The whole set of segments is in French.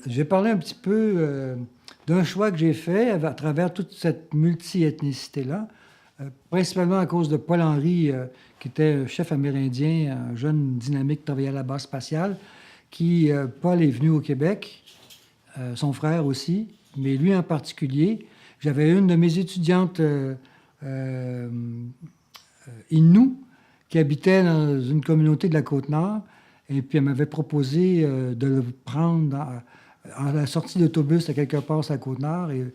J'ai parlé un petit peu d'un choix que j'ai fait à travers toute cette multi-ethnicité-là, principalement à cause de Paul Henry, qui était un chef amérindien, un jeune dynamique qui travaillait à la base spatiale, Paul est venu au Québec, son frère aussi, mais lui en particulier. J'avais une de mes étudiantes Innu qui habitait dans une communauté de la Côte-Nord, et puis elle m'avait proposé de le prendre à la sortie d'autobus à quelque part sur la Côte-Nord, et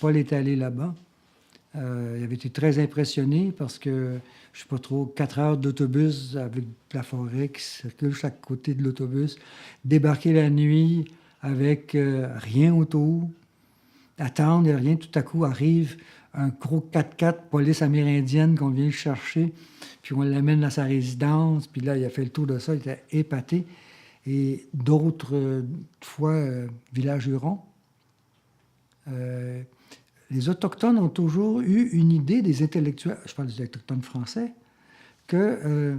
Paul est allé là-bas. Il avait été très impressionné parce que, je ne sais pas trop, 4 heures d'autobus avec la forêt qui circule chaque côté de l'autobus, débarquer la nuit avec rien autour, attendre et rien, tout à coup arrive un gros 4x4 police amérindienne qu'on vient chercher, puis on l'amène à sa résidence, puis là, il a fait le tour de ça, il était épaté. Et d'autres fois, village Huron. Les Autochtones ont toujours eu une idée des intellectuels, je parle des Autochtones français, que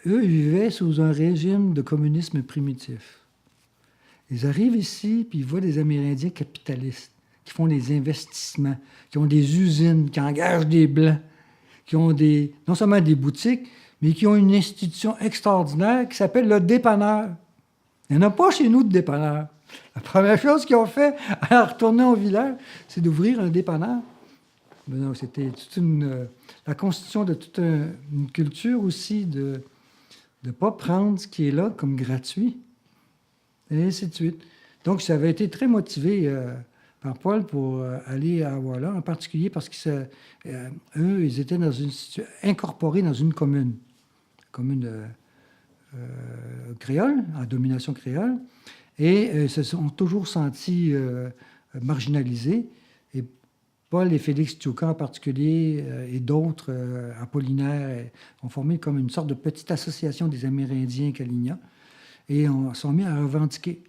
eux vivaient sous un régime de communisme primitif. Ils arrivent ici, puis ils voient des Amérindiens capitalistes, qui font des investissements, qui ont des usines, qui engagent des Blancs, qui ont non seulement des boutiques, mais qui ont une institution extraordinaire qui s'appelle le dépanneur. Il n'y en a pas chez nous de dépanneur. La première chose qu'ils ont fait en retournant au village, c'est d'ouvrir un dépanneur. Mais non, c'était toute la constitution de toute une culture aussi de ne pas prendre ce qui est là comme gratuit, et ainsi de suite. Donc, ça avait été très motivé par Paul pour aller à Awala, en particulier parce qu'eux, ils étaient incorporés dans une commune créole, en domination créole, et se sont toujours sentis marginalisés. Et Paul et Félix Tchouka en particulier, et d'autres, Apollinaire, ont formé comme une sorte de petite association des Amérindiens Caligna, et on sont mis à revendiquer.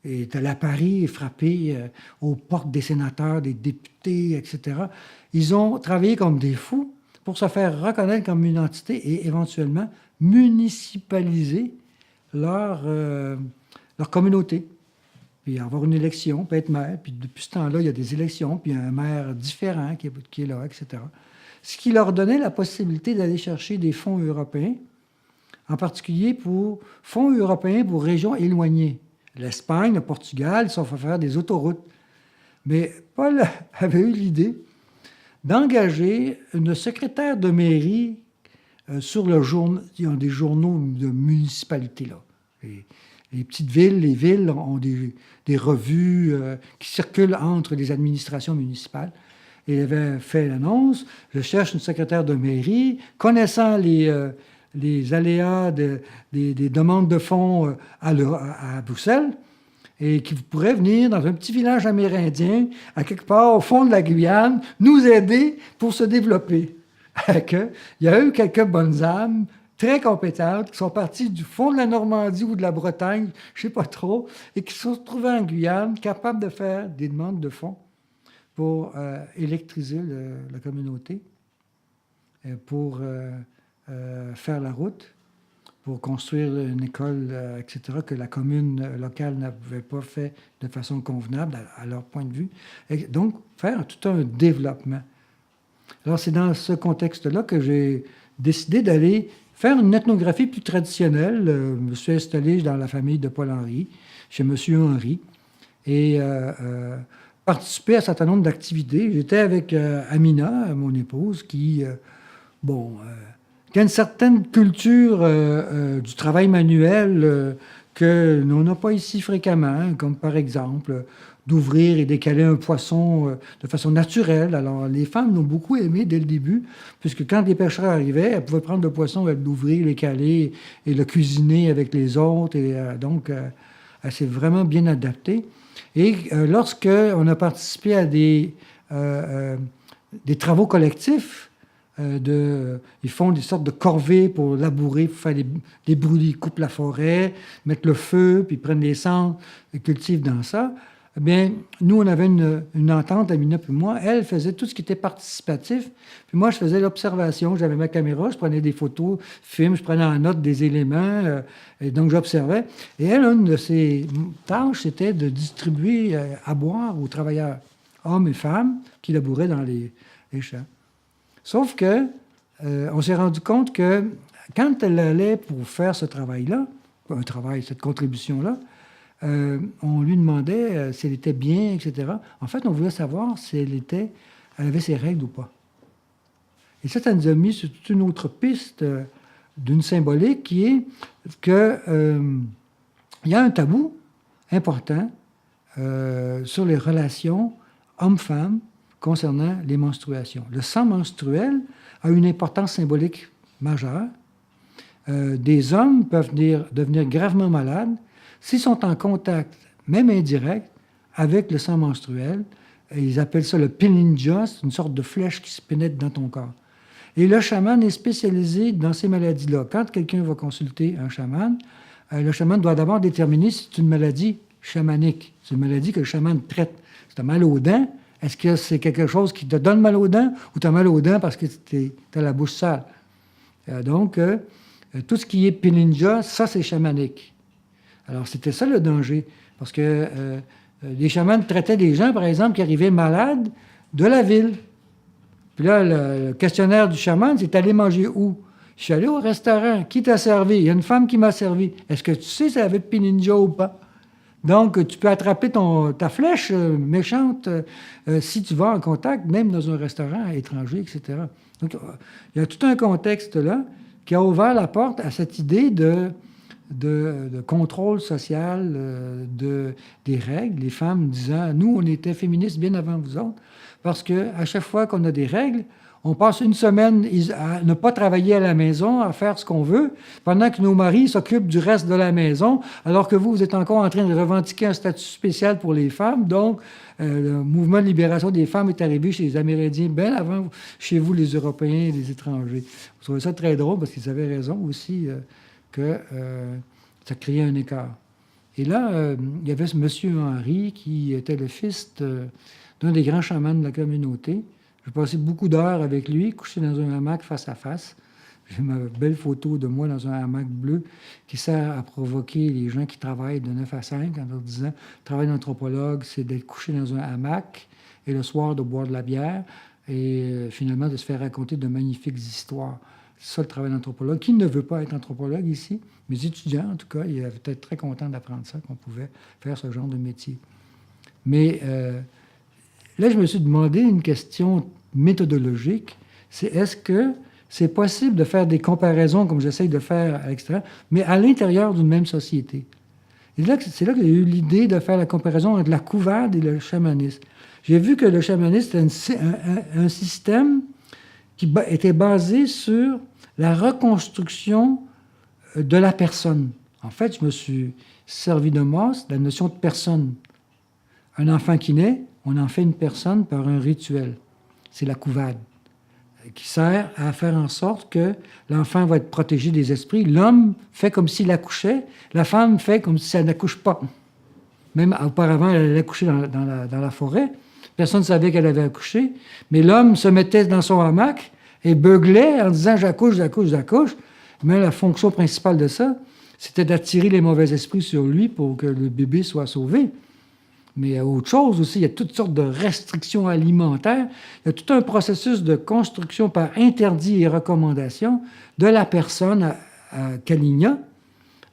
Et de la Paris est frappé aux portes des sénateurs, des députés, etc. Ils ont travaillé comme des fous pour se faire reconnaître comme une entité et éventuellement municipaliser leur communauté. Puis avoir une élection, puis être maire. Puis depuis ce temps-là, il y a des élections, puis il y a un maire différent qui est là, etc. Ce qui leur donnait la possibilité d'aller chercher des fonds européens, en particulier pour fonds européens pour régions éloignées. L'Espagne, le Portugal, ils sont fait faire des autoroutes. Mais Paul avait eu l'idée d'engager une secrétaire de mairie sur le journal. Il y a des journaux de municipalité, là. Les petites villes, les villes ont des revues qui circulent entre les administrations municipales. Et il avait fait l'annonce, je cherche une secrétaire de mairie, connaissant les aléas des demandes de fonds à Bruxelles, et qui pourrait venir dans un petit village amérindien, à quelque part au fond de la Guyane, nous aider pour se développer. Il y a eu quelques bonnes âmes très compétentes qui sont parties du fond de la Normandie ou de la Bretagne, je ne sais pas trop, et qui se sont retrouvées en Guyane, capables de faire des demandes de fonds pour électriser la communauté, pour faire la route, pour construire une école, etc., que la commune locale n'avait pas fait de façon convenable à leur point de vue. Et donc, faire tout un développement. Alors, c'est dans ce contexte-là que j'ai décidé d'aller faire une ethnographie plus traditionnelle. Je me suis installé dans la famille de Paul Henry, chez M. Henry, et participé à un certain nombre d'activités. J'étais avec Amina, mon épouse, qui a une certaine culture du travail manuel que l'on n'a pas ici fréquemment, comme par exemple d'ouvrir et décaler un poisson de façon naturelle. Alors, les femmes l'ont beaucoup aimé dès le début, puisque quand des pêcheurs arrivaient, elles pouvaient prendre le poisson, l'ouvrir, le caler et le cuisiner avec les autres. Et donc, elle s'est vraiment bien adaptée. Et lorsqu'on a participé à des travaux collectifs, Ils font des sortes de corvées pour labourer, pour faire des brûlis. Ils coupent la forêt, mettent le feu, puis ils prennent les cendres et cultivent dans ça. Eh bien, nous, on avait une entente, Amina puis moi. Elle faisait tout ce qui était participatif. Puis moi, je faisais l'observation. J'avais ma caméra, je prenais des photos, films, je prenais en note des éléments. Et donc, j'observais. Et elle, une de ses tâches, c'était de distribuer à boire aux travailleurs, hommes et femmes, qui labouraient dans les champs. Sauf que on s'est rendu compte que quand elle allait pour faire ce travail-là, cette contribution-là, on lui demandait si elle était bien, etc. En fait, on voulait savoir si elle avait ses règles ou pas. Et ça nous a mis sur toute une autre piste d'une symbolique qui est que il y a un tabou important sur les relations hommes-femmes concernant les menstruations. Le sang menstruel a une importance symbolique majeure. Des hommes peuvent devenir gravement malades s'ils sont en contact, même indirect, avec le sang menstruel. Ils appellent ça le pilinja, c'est une sorte de flèche qui se pénètre dans ton corps. Et le chaman est spécialisé dans ces maladies-là. Quand quelqu'un va consulter un chaman, le chaman doit d'abord déterminer si c'est une maladie chamanique. C'est une maladie que le chaman traite. Si tu as mal aux dents, est-ce que c'est quelque chose qui te donne mal aux dents ou tu as mal aux dents parce que tu as la bouche sale? Donc, tout ce qui est pilinja, ça, c'est chamanique. Alors, c'était ça le danger. Parce que les chamans traitaient des gens, par exemple, qui arrivaient malades de la ville. Puis là, le questionnaire du chaman, c'est « allé manger où? » Je suis allé au restaurant. Qui t'a servi? Il y a une femme qui m'a servi. Est-ce que tu sais si elle avait de pilinja ou pas? Donc, tu peux attraper ta flèche méchante si tu vas en contact, même dans un restaurant étranger, etc. Donc, il y a tout un contexte là qui a ouvert la porte à cette idée de contrôle social des règles. Les femmes disant, nous, on était féministes bien avant vous autres, parce qu'à chaque fois qu'on a des règles, on passe une semaine à ne pas travailler à la maison, à faire ce qu'on veut, pendant que nos maris s'occupent du reste de la maison, alors que vous êtes encore en train de revendiquer un statut spécial pour les femmes. Donc, le mouvement de libération des femmes est arrivé chez les Amérindiens bien avant chez vous, les Européens et les étrangers. Vous trouvez ça très drôle parce qu'ils avaient raison aussi que ça créait un écart. Et là, il y avait ce monsieur Henri qui était le fils d'un des grands chamans de la communauté. J'ai passé beaucoup d'heures avec lui, couché dans un hamac face à face. J'ai ma belle photo de moi dans un hamac bleu qui sert à provoquer les gens qui travaillent de 9 à 5 en leur disant « Le travail d'anthropologue, c'est d'être couché dans un hamac et le soir de boire de la bière et finalement de se faire raconter de magnifiques histoires. » C'est ça le travail d'anthropologue. Qui ne veut pas être anthropologue ici? Mes étudiants, en tout cas, ils étaient très contents d'apprendre ça, qu'on pouvait faire ce genre de métier. Mais là, je me suis demandé une question méthodologique, c'est est-ce que c'est possible de faire des comparaisons, comme j'essaye de faire à l'extérieur, mais à l'intérieur d'une même société? Et là, c'est là que j'ai eu l'idée de faire la comparaison entre la couvade et le chamanisme. J'ai vu que le chamanisme était un système qui était basé sur la reconstruction de la personne. En fait, je me suis servi de moi, la notion de personne. Un enfant qui naît, on en fait une personne par un rituel. C'est la couvade, qui sert à faire en sorte que l'enfant va être protégé des esprits. L'homme fait comme s'il accouchait, la femme fait comme si elle n'accouche pas. Même auparavant, elle allait accoucher dans la forêt. Personne ne savait qu'elle avait accouché, mais l'homme se mettait dans son hamac et beuglait en disant « j'accouche, j'accouche, j'accouche ». Mais la fonction principale de ça, c'était d'attirer les mauvais esprits sur lui pour que le bébé soit sauvé. Mais il y a autre chose aussi, il y a toutes sortes de restrictions alimentaires, il y a tout un processus de construction par interdit et recommandation de la personne à Kalinia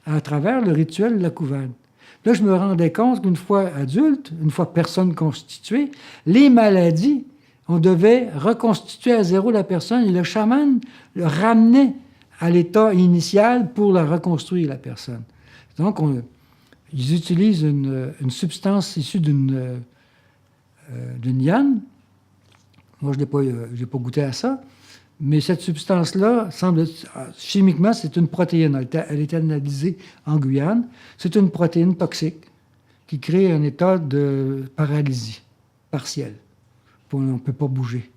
à travers le rituel de la couvade. Là, je me rendais compte qu'une fois adulte, une fois personne constituée, les maladies, on devait reconstituer à zéro la personne et le chaman le ramenait à l'état initial pour la reconstruire, la personne. Donc, ils utilisent une substance issue d'une liane. Moi, je n'ai pas goûté à ça. Mais cette substance-là, chimiquement, c'est une protéine. Elle est analysée en Guyane. C'est une protéine toxique qui crée un état de paralysie partielle. On ne peut pas bouger.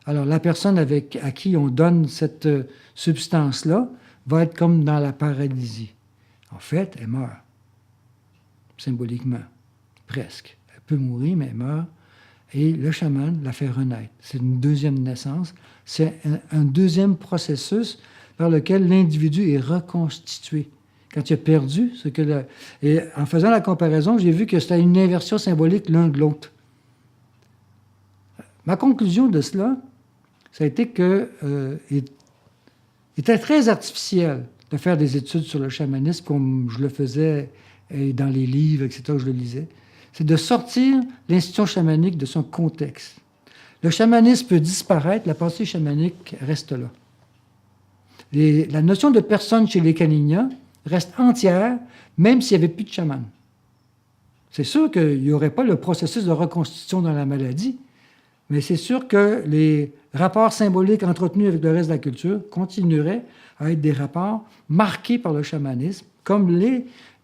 Alors, la personne à qui on donne cette substance-là va être comme dans la paralysie. En fait, elle meurt, symboliquement, presque. Elle peut mourir, mais elle meurt. Et le chaman la fait renaître. C'est une deuxième naissance. C'est un deuxième processus par lequel l'individu est reconstitué. Quand il a perdu, ce que et en faisant la comparaison, j'ai vu que c'était une inversion symbolique l'un de l'autre. Ma conclusion de cela, ça a été que il était très artificiel de faire des études sur le chamanisme comme je le faisais dans les livres, etc., que je le lisais. C'est de sortir l'institution chamanique de son contexte. Le chamanisme peut disparaître, la pensée chamanique reste là. La notion de personne chez les Kaninya reste entière, même s'il n'y avait plus de chaman. C'est sûr qu'il n'y aurait pas le processus de reconstitution dans la maladie, mais c'est sûr que les rapports symboliques entretenus avec le reste de la culture continueraient à être des rapports marqués par le chamanisme, comme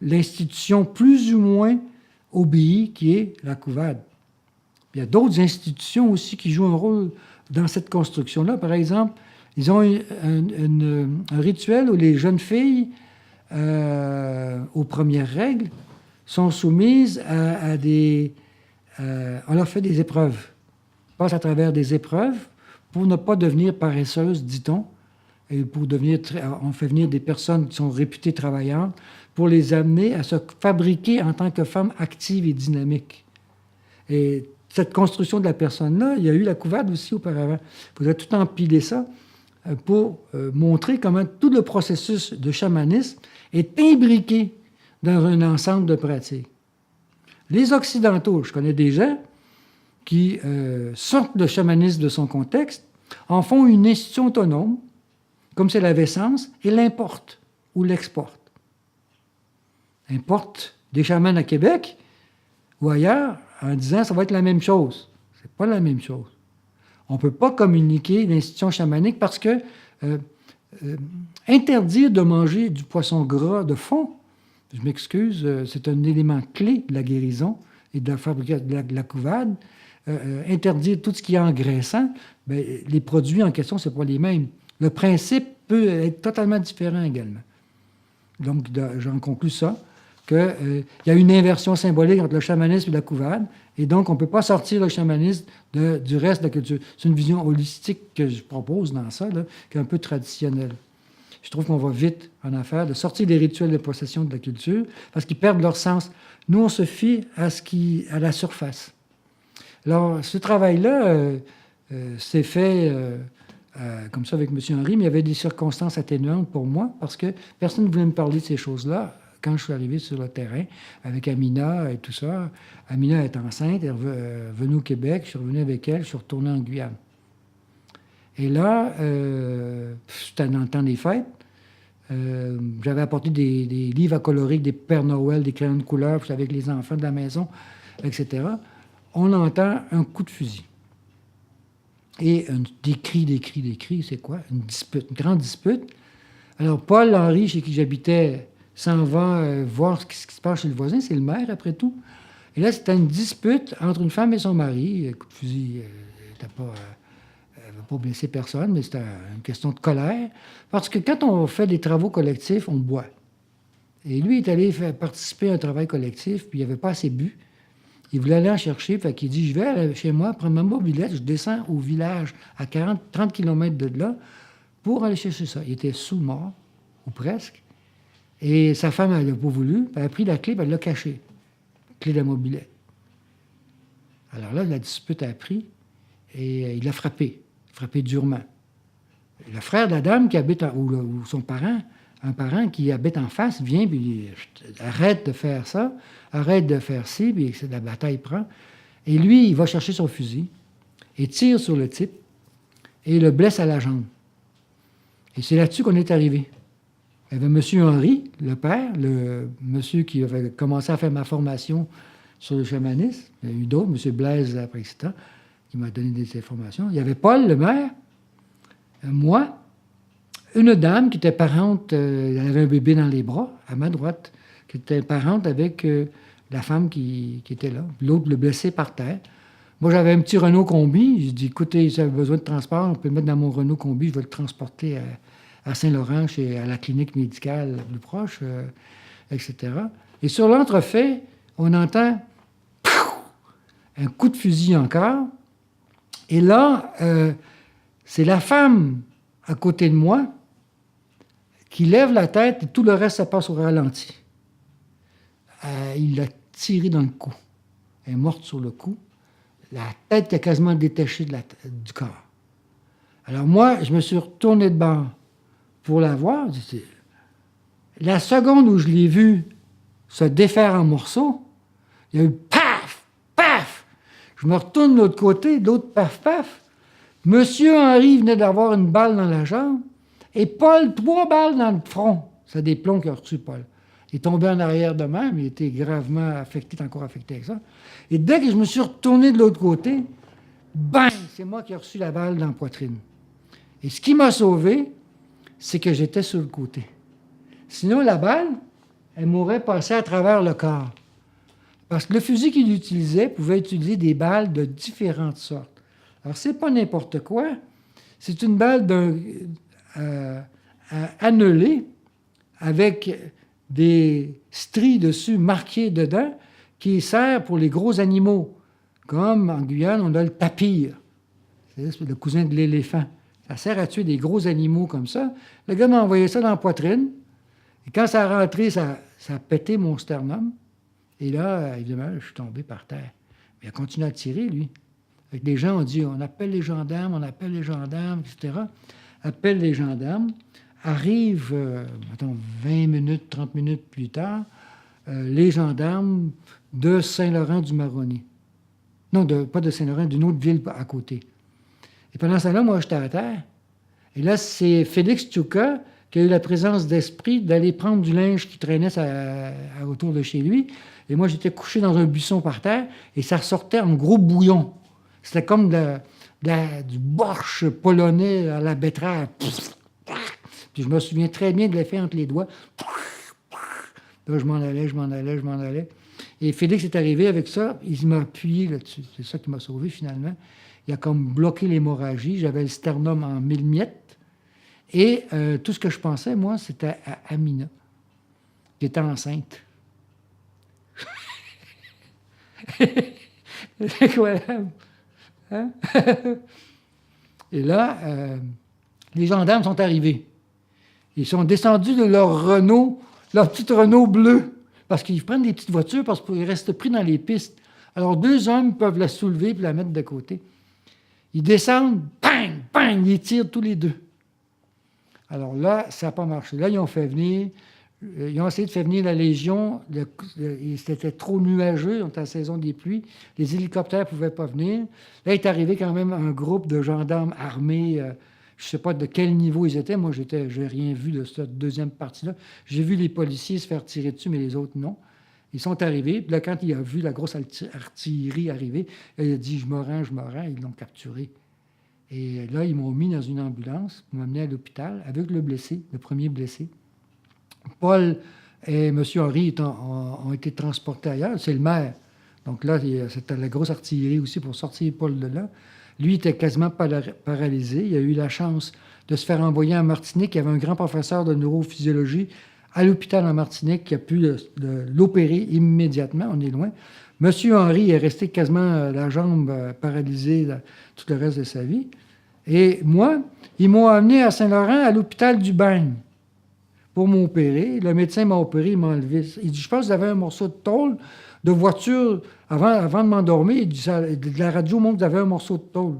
l'institution plus ou moins obéie qui est la couvade. Il y a d'autres institutions aussi qui jouent un rôle dans cette construction-là. Par exemple, ils ont un rituel où les jeunes filles, aux premières règles, sont soumises à des... on leur fait des épreuves. Passent à travers des épreuves pour ne pas devenir paresseuses, dit-on, et pour devenir... On fait venir des personnes qui sont réputées travaillantes pour les amener à se fabriquer en tant que femmes actives et dynamiques. Et cette construction de la personne-là, il y a eu la couvade aussi auparavant. Il faudrait tout empiler ça pour montrer comment tout le processus de chamanisme est imbriqué dans un ensemble de pratiques. Les Occidentaux, je connais des gens qui sortent le chamanisme de son contexte, en font une institution autonome, comme c'est la sens, et l'importent ou l'exportent. Importent des chamans à Québec ou ailleurs en disant que ça va être la même chose. C'est pas la même chose. On ne peut pas communiquer l'institution chamanique parce que interdire de manger du poisson gras de fond, je m'excuse, c'est un élément clé de la guérison et de la fabrication de la couvade. Interdire tout ce qui est engraissant, bien, les produits en question, ce n'est pas les mêmes. Le principe peut être totalement différent également. Donc, j'en conclus ça, qu'il y a une inversion symbolique entre le chamanisme et la couvade, et donc on ne peut pas sortir le chamanisme du reste de la culture. C'est une vision holistique que je propose dans ça, là, qui est un peu traditionnelle. Je trouve qu'on va vite en affaire de sortir les rituels de possession de la culture, parce qu'ils perdent leur sens. Nous, on se fie à la surface. Alors, ce travail-là s'est fait comme ça avec M. Henry, mais il y avait des circonstances atténuantes pour moi, parce que personne ne voulait me parler de ces choses-là quand je suis arrivé sur le terrain avec Amina et tout ça. Amina est enceinte, elle est venue au Québec, je suis revenu avec elle, je suis retourné en Guyane. Et là, c'était dans le temps des fêtes, j'avais apporté des livres à colorer, des Pères Noël, des crayons de couleur, puis avec les enfants de la maison, etc. On entend un coup de fusil. Et des cris, c'est quoi? Une dispute, une grande dispute. Alors, Paul Henry, chez qui j'habitais, s'en va voir ce qui se passe chez le voisin, c'est le maire, après tout. Et là, c'était une dispute entre une femme et son mari. Un coup de fusil, elle n'avait pas blessé personne, mais c'était une question de colère. Parce que quand on fait des travaux collectifs, on boit. Et lui est allé participer à un travail collectif, puis il n'avait pas assez bu. Il voulait aller en chercher, fait qu'il dit, je vais aller chez moi, prendre ma mobilette, je descends au village à 30 km de là pour aller chercher ça. Il était sous-mort, ou presque, et sa femme, elle n'a pas voulu, elle a pris la clé, puis elle l'a cachée, la clé de la mobilette. Alors là, la dispute a pris, et il l'a frappé durement. Le frère de la dame qui habite, ou son parent, un parent qui habite en face, vient, puis il dit, arrête de faire ça, arrête de faire ci, puis la bataille prend. Et lui, il va chercher son fusil et tire sur le type et le blesse à la jambe. Et c'est là-dessus qu'on est arrivé. Il y avait M. Henry, le père, le monsieur qui avait commencé à faire ma formation sur le chamanisme. Il y a eu d'autres, M. Blaise après ça, qui m'a donné des informations. Il y avait Paul, le maire, moi, une dame qui était parente, elle avait un bébé dans les bras, à ma droite, qui était parente avec la femme qui était là. L'autre le blessé par terre. Moi, j'avais un petit Renault Combi. J'ai dit, écoutez, si vous avez besoin de transport, on peut le mettre dans mon Renault Combi. Je vais le transporter à Saint-Laurent, à la clinique médicale la plus proche, etc. Et sur l'entrefait, on entend un coup de fusil encore. Et là, c'est la femme à côté de moi qui lève la tête et tout le reste, ça passe au ralenti. Il l'a tirée dans le cou. Elle est morte sur le cou. La tête qui a quasiment détaché du corps. Alors moi, je me suis retourné de bord pour la voir. La seconde où je l'ai vue se défaire en morceaux, il y a eu paf, paf. Je me retourne de l'autre côté, l'autre paf, paf. Monsieur Henry venait d'avoir une balle dans la jambe et Paul, 3 balles dans le front. C'est des plombs qu'il a reçu, Paul. Il est tombé en arrière de même, il était gravement affecté, encore affecté avec ça. Et dès que je me suis retourné de l'autre côté, bang, c'est moi qui ai reçu la balle dans la poitrine. Et ce qui m'a sauvé, c'est que j'étais sur le côté. Sinon, la balle, elle m'aurait passé à travers le corps. Parce que le fusil qu'il utilisait pouvait utiliser des balles de différentes sortes. Alors, c'est pas n'importe quoi. C'est une balle annelée avec des stries dessus marquées dedans qui sert pour les gros animaux. Comme en Guyane, on a le tapir. C'est le cousin de l'éléphant. Ça sert à tuer des gros animaux comme ça. Le gars m'a envoyé ça dans la poitrine. Et quand ça a rentré, ça a pété mon sternum. Et là, évidemment, je suis tombé par terre. Mais il a continué à tirer, lui. Avec des gens ont dit, on appelle les gendarmes, etc. Appelle les gendarmes. Arrive, mettons, 20 minutes, 30 minutes plus tard, les gendarmes de Saint-Laurent-du-Maroni. Non, pas de Saint-Laurent, d'une autre ville à côté. Et pendant ce temps-là, moi, j'étais à terre. Et là, c'est Félix Tchouka qui a eu la présence d'esprit d'aller prendre du linge qui traînait autour de chez lui. Et moi, j'étais couché dans un buisson par terre et ça ressortait en gros bouillon. C'était comme du borsch polonais à la betterave. Puis je me souviens très bien de l'effet entre les doigts. Là, je m'en allais. Et Félix est arrivé avec ça. Il m'a appuyé là-dessus. C'est ça qui m'a sauvé, finalement. Il a comme bloqué l'hémorragie. J'avais le sternum en 1000 miettes. Et tout ce que je pensais, moi, c'était à Amina, qui était enceinte. C'est incroyable. Hein? Et là, les gendarmes sont arrivés. Ils sont descendus de leur Renault, leur petite Renault bleue, parce qu'ils prennent des petites voitures parce qu'ils restent pris dans les pistes. Alors, 2 hommes peuvent la soulever et la mettre de côté. Ils descendent, bang, bang, ils tirent tous les 2. Alors là, ça n'a pas marché. Là, ils ont essayé de faire venir la Légion. C'était trop nuageux, on était en saison des pluies. Les hélicoptères ne pouvaient pas venir. Là, est arrivé quand même un groupe de gendarmes armés. Je ne sais pas de quel niveau ils étaient. Moi, je n'ai rien vu de cette deuxième partie-là. J'ai vu les policiers se faire tirer dessus, mais les autres, non. Ils sont arrivés. Puis là, quand il a vu la grosse artillerie arriver, il a dit « Je me rends. » Ils l'ont capturé. Et là, ils m'ont mis dans une ambulance, ils m'ont amené à l'hôpital avec le blessé, le premier blessé. Paul et M. Henry ont été transportés ailleurs. C'est le maire. Donc là, c'était la grosse artillerie aussi pour sortir Paul de là. Lui était quasiment paralysé. Il a eu la chance de se faire envoyer en Martinique. Il y avait un grand professeur de neurophysiologie à l'hôpital en Martinique qui a pu l'opérer immédiatement. On est loin. M. Henry est resté quasiment la jambe paralysée tout le reste de sa vie. Et moi, ils m'ont amené à Saint-Laurent, à l'hôpital du Bagne, pour m'opérer. Le médecin m'a opéré, il m'a enlevé. Il dit, je pense que vous avez un morceau de tôle de voiture avant de m'endormir. Il dit, de la radio montre que vous avez un morceau de tôle.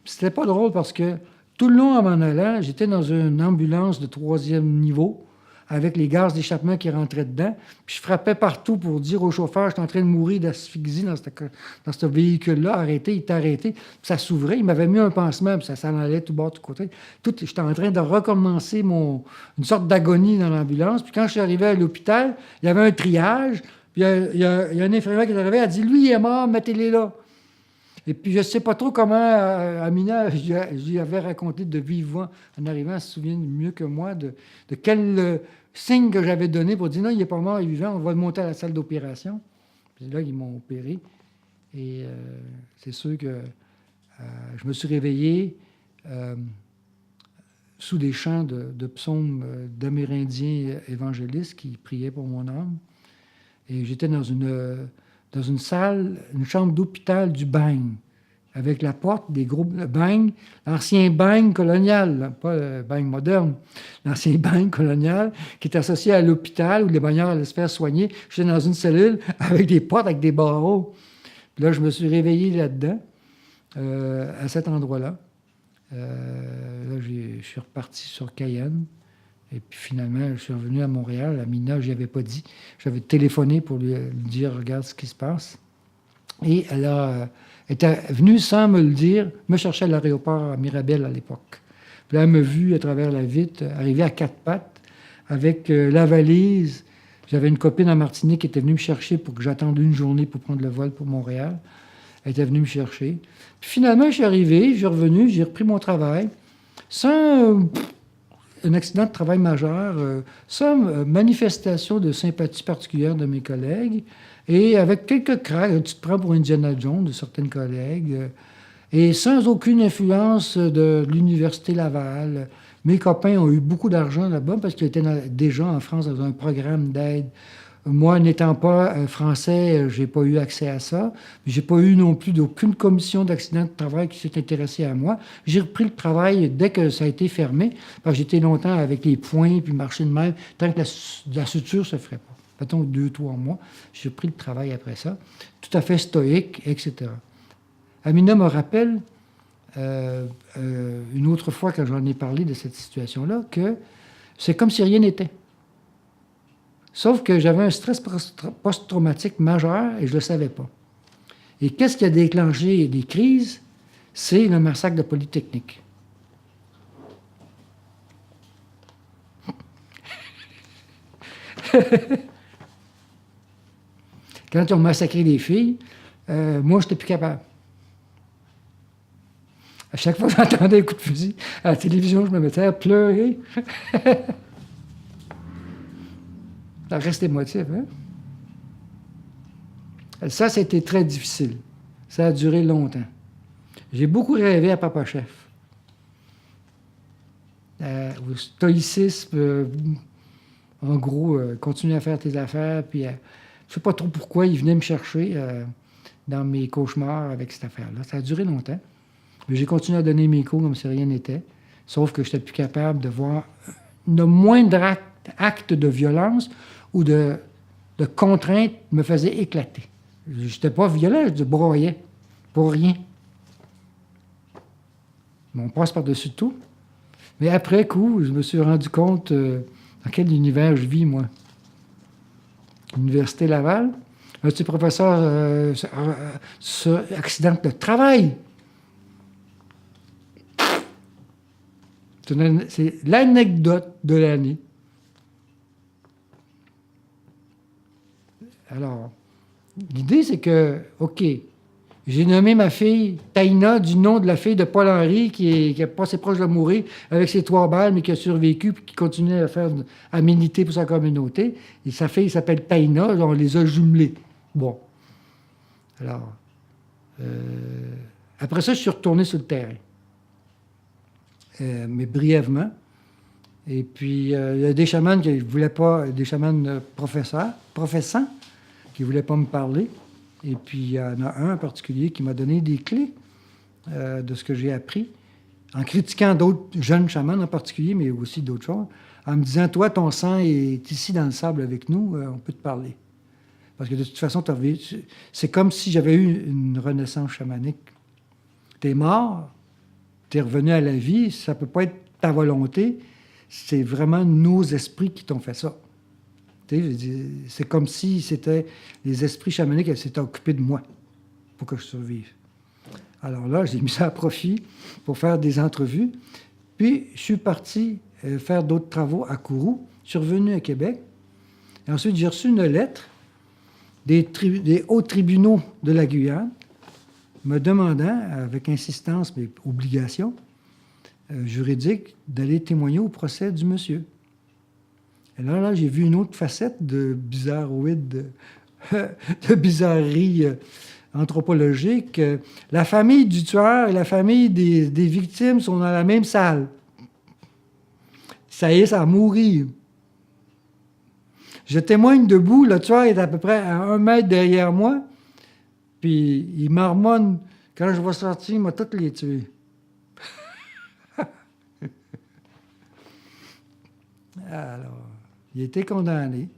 Puis c'était pas drôle parce que tout le long en m'en allant, j'étais dans une ambulance de 3e niveau avec les gaz d'échappement qui rentraient dedans. Puis je frappais partout pour dire au chauffeur, je suis en train de mourir d'asphyxie dans ce véhicule-là, arrêtez, il était arrêté. Puis ça s'ouvrait, il m'avait mis un pansement, puis ça s'en allait tout bas, tout côté. J'étais en train de recommencer une sorte d'agonie dans l'ambulance. Puis quand je suis arrivé à l'hôpital, il y avait un triage, puis il y a un infirmière qui est arrivé, elle a dit, lui, il est mort, mettez-les là. Et puis, je ne sais pas trop comment Amina, je lui avais raconté de vive voix en arrivant, elle se souvient mieux que moi de quel signe que j'avais donné pour dire non, il n'est pas mort, il est vivant, on va le monter à la salle d'opération. Puis là, ils m'ont opéré. Et c'est sûr que je me suis réveillé sous des chants de psaumes d'Amérindiens évangélistes qui priaient pour mon âme. Et j'étais dans une salle, une chambre d'hôpital du bagne, avec la porte des groupes de bagne, l'ancien bagne colonial, là, pas le bagne moderne, l'ancien bagne colonial qui est associé à l'hôpital où les baigneurs allaient se faire soigner. J'étais dans une cellule avec des portes, avec des barreaux. Puis là, je me suis réveillé là-dedans, à cet endroit-là. Là, je suis reparti sur Cayenne. Et puis finalement, je suis revenu à Montréal. À Mina, je n'y avais pas dit. J'avais téléphoné pour lui dire, regarde ce qui se passe. Et elle était venue sans me le dire, me chercher à l'aéroport à Mirabel à l'époque. Puis là, elle m'a vu à travers la vitre, arriver à quatre pattes, avec la valise. J'avais une copine en Martinique qui était venue me chercher pour que j'attende une journée pour prendre le vol pour Montréal. Elle était venue me chercher. Puis finalement, je suis arrivé, je suis revenu, j'ai repris mon travail, sans un accident de travail majeur, sans manifestation de sympathie particulière de mes collègues, et avec quelques craques, tu te prends pour Indiana Jones de certains collègues, et sans aucune influence de l'Université Laval. Mes copains ont eu beaucoup d'argent là-bas parce qu'ils étaient déjà en France dans un programme d'aide. Moi, n'étant pas français, j'ai pas eu accès à ça. J'ai pas eu non plus d'aucune commission d'accident de travail qui s'est intéressée à moi. J'ai repris le travail dès que ça a été fermé, parce que j'étais longtemps avec les poings puis marcher de même, tant que la suture se ferait pas. Mettons 2-3 mois. J'ai repris le travail après ça, tout à fait stoïque, etc. Amina me rappelle, une autre fois quand j'en ai parlé de cette situation-là, que c'est comme si rien n'était. Sauf que j'avais un stress post-traumatique majeur et je ne le savais pas. Et qu'est-ce qui a déclenché des crises? C'est le massacre de Polytechnique. Quand ils ont massacré les filles, moi, je n'étais plus capable. À chaque fois que j'entendais un coup de fusil à la télévision, je me mettais à pleurer. Ça reste émotif, hein? Ça, c'était très difficile. Ça a duré longtemps. J'ai beaucoup rêvé à Papa Chef. Au stoïcisme, en gros, continuer à faire tes affaires, puis je ne sais pas trop pourquoi il venait me chercher dans mes cauchemars avec cette affaire-là. Ça a duré longtemps. Mais j'ai continué à donner mes cours comme si rien n'était, sauf que je n'étais plus capable de voir le moindre acte de violence ou de contrainte me faisait éclater. Je n'étais pas violent, je broyais. Pour rien. Mais on passe par-dessus tout. Mais après coup, je me suis rendu compte dans quel univers je vis, moi. Université Laval, un petit professeur accident de travail. C'est l'anecdote de l'année. Alors, l'idée, c'est que, OK, j'ai nommé ma fille Taïna du nom de la fille de Paul-Henri qui est passé proche de mourir avec ses 3 balles, mais qui a survécu et qui continue à militer pour sa communauté. Et sa fille s'appelle Taïna, on les a jumelés. Bon. Alors, après ça, je suis retourné sur le terrain. Mais brièvement. Et puis, il y a des chamans qui ne voulaient pas, des chamans professants, qui ne voulaient pas me parler. Et puis, il y en a un en particulier qui m'a donné des clés de ce que j'ai appris, en critiquant d'autres jeunes chamans en particulier, mais aussi d'autres choses, en me disant, toi, ton sang est ici dans le sable avec nous, on peut te parler. Parce que de toute façon, c'est comme si j'avais eu une renaissance chamanique. T'es mort, t'es revenu à la vie, ça ne peut pas être ta volonté, c'est vraiment nos esprits qui t'ont fait ça. C'est comme si c'était les esprits chamaniques qui s'étaient occupés de moi pour que je survive. Alors là, j'ai mis ça à profit pour faire des entrevues. Puis, je suis parti faire d'autres travaux à Kourou. Je suis revenu à Québec. Et ensuite, j'ai reçu une lettre des hauts tribunaux de la Guyane me demandant, avec insistance mais obligation juridique, d'aller témoigner au procès du monsieur. Et là, j'ai vu une autre facette de bizarroïde, de bizarrerie anthropologique. La famille du tueur et la famille des victimes sont dans la même salle. Ça y est, ça a mouru. Je témoigne debout, le tueur est à peu près à 1 mètre derrière moi, puis il marmonne, quand je vais sortir, il m'a toutes les tués. Alors, il a été condamné.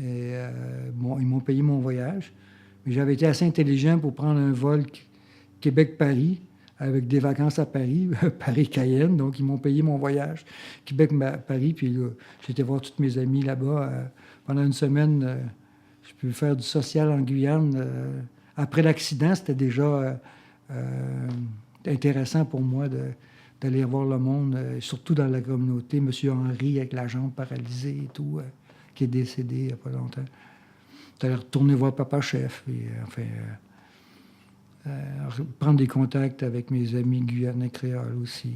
Et bon, ils m'ont payé mon voyage. Mais j'avais été assez intelligent pour prendre un vol Québec-Paris, avec des vacances à Paris, Paris-Cayenne. Donc, ils m'ont payé mon voyage Québec-Paris. Puis là, j'ai été voir tous mes amis là-bas. Pendant une semaine, j'ai pu faire du social en Guyane. Après l'accident, c'était déjà intéressant pour moi d'aller voir le monde, surtout dans la communauté. M. Henry, avec la jambe paralysée et tout, qui est décédé il n'y a pas longtemps. D'aller retourner voir Papa Chef. Et, enfin, prendre des contacts avec mes amis guyanais créoles aussi.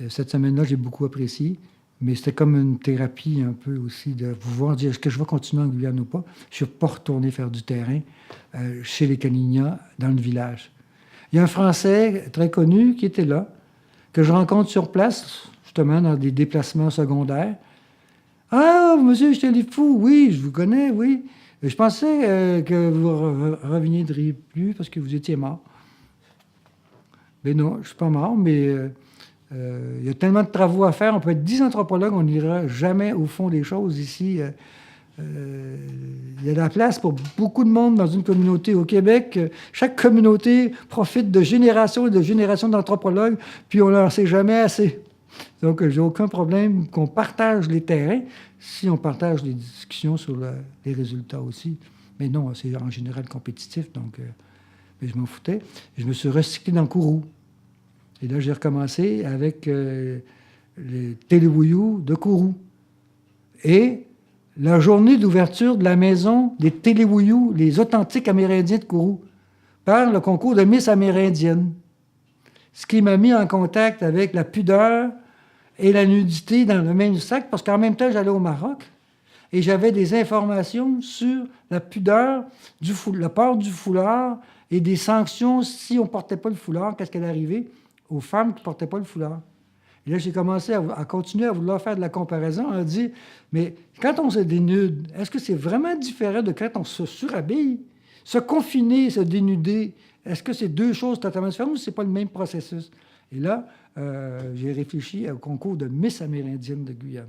Cette semaine-là, j'ai beaucoup apprécié, mais c'était comme une thérapie un peu aussi de pouvoir dire est-ce que je vais continuer en Guyane ou pas. Je ne suis pas retourné faire du terrain chez les Kanignas, dans le village. Il y a un Français très connu qui était là, que je rencontre sur place, justement, dans des déplacements secondaires. « Ah, monsieur, je t'ai fou, oui, je vous connais, oui. Je pensais que vous reviendriez plus parce que vous étiez mort. » Mais non, je ne suis pas mort, mais il y a tellement de travaux à faire. On peut être 10 anthropologues, on n'ira jamais au fond des choses ici. Il y a de la place pour beaucoup de monde dans une communauté au Québec. Chaque communauté profite de générations et de générations d'anthropologues, puis on n'en sait jamais assez. Donc, j'ai aucun problème qu'on partage les terrains si on partage les discussions sur les résultats aussi. Mais non, c'est en général compétitif, donc mais je m'en foutais. Je me suis recyclé dans Kourou. Et là, j'ai recommencé avec les téléwouillous de Kourou. Et la journée d'ouverture de la maison des téléwouillous, les authentiques Amérindiens de Kourou, par le concours de Miss Amérindienne. Ce qui m'a mis en contact avec la pudeur et la nudité dans le même sac, parce qu'en même temps, j'allais au Maroc et j'avais des informations sur la pudeur, le port du foulard et des sanctions si on ne portait pas le foulard, qu'est-ce qui allait arriver aux femmes qui ne portaient pas le foulard. Et là, j'ai commencé à continuer à vouloir faire de la comparaison, à dire, mais quand on se dénude, est-ce que c'est vraiment différent de quand on se surhabille? Se confiner, se dénuder, est-ce que c'est deux choses totalement différentes ou c'est pas le même processus? Et là, j'ai réfléchi au concours de Miss Amérindienne de Guyane.